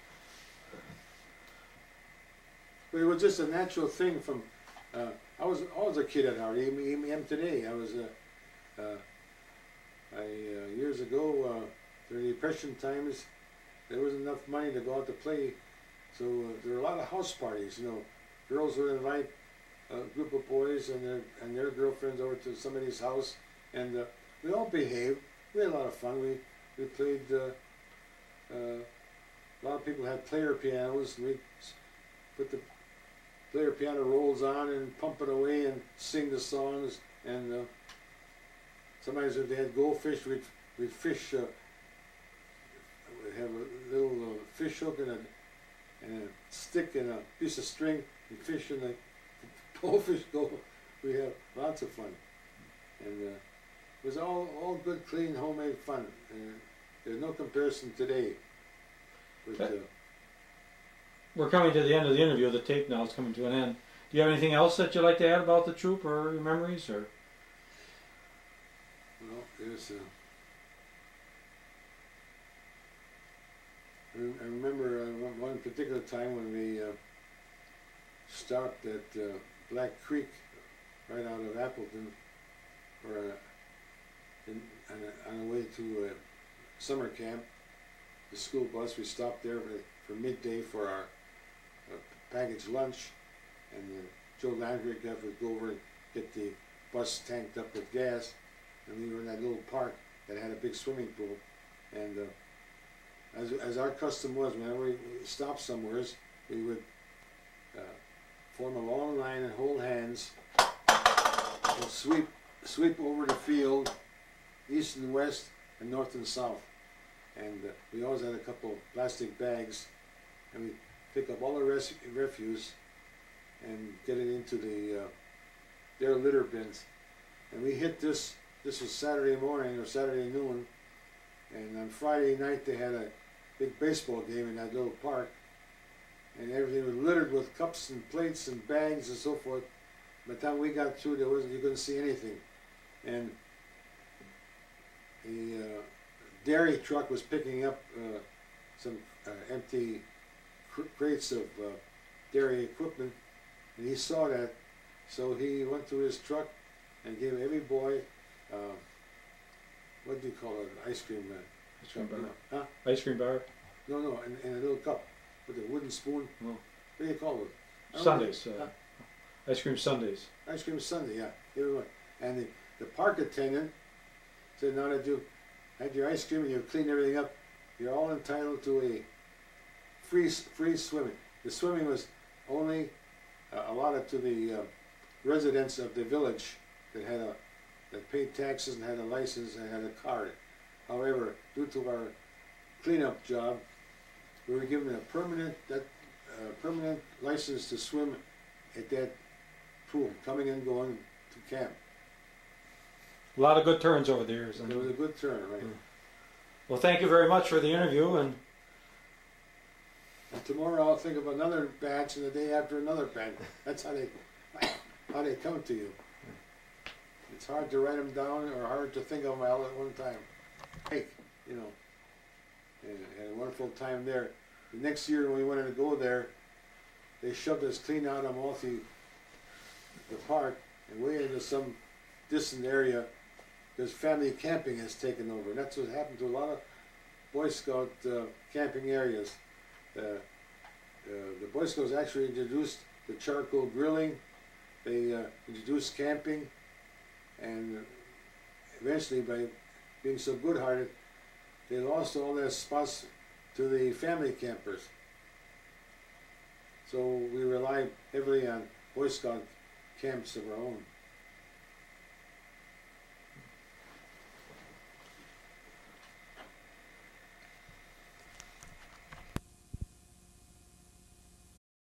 But it was just a natural thing from, I was always a kid at heart, even am today. I was, years ago, during the Depression times, there wasn't enough money to go out to play, so there were a lot of house parties, you know. Girls would invite a group of boys and their girlfriends over to somebody's house, and we all behaved. We had a lot of fun. We played, a lot of people had player pianos, and we put the player piano rolls on and pump it away and sing the songs, and sometimes if they had goldfish, we'd fish, we'd have a little fish hook and a stick and a piece of string, and fish and the goldfish go. We had lots of fun, and it was all good, clean, homemade fun. There's no comparison today. But, we're coming to the end of the interview. The tape now is coming to an end. Do you have anything else that you'd like to add about the troop or your memories? Or well, there's I remember one particular time when we stopped at Black Creek, right out of Appleton, or on the way to summer camp. The school bus, we stopped there for midday for our packaged lunch, and Joe Landry would go over and get the bus tanked up with gas, and we were in that little park that had a big swimming pool, and as our custom was, whenever we stopped somewhere, we would form a long line and hold hands and sweep over the field, east and west and north and south. And we always had a couple of plastic bags, and we pick up all the refuse and get it into their litter bins. And we hit this was Saturday morning or Saturday noon, and on Friday night they had a big baseball game in that little park, and everything was littered with cups and plates and bags and so forth. By the time we got through, you couldn't see anything. And the dairy truck was picking up some empty crates of dairy equipment, and he saw that, so he went to his truck and gave every boy, what do you call it, ice cream? ice cream bar? Huh? Ice cream bar? No, in a little cup with a wooden spoon. Oh. What do you call it? Sundays. Ice cream sundaes. Ice cream sundae, yeah. Everyone. And the park attendant said, now that you had your ice cream and you've cleaned everything up, you're all entitled to a free swimming. The swimming was only allotted to the residents of the village that paid taxes and had a license and had a card. However, due to our cleanup job, we were given a permanent license to swim at that pool, coming and going to camp. A lot of good turns over the years. It was a good turn, right? Well, thank you very much for the interview, And tomorrow I'll think of another batch, and the day after another batch. That's how they come to you. It's hard to write them down, or hard to think of them all at one time. Hey, you know, and had a wonderful time there. The next year when we wanted to go there, they shoved us clean out of the park and way into some distant area, because family camping has taken over. And that's what happened to a lot of Boy Scout camping areas. The Boy Scouts actually introduced the charcoal grilling. They introduced camping, and eventually, by being so good-hearted, they lost all their spots to the family campers. So we rely heavily on Boy Scout camps of our own.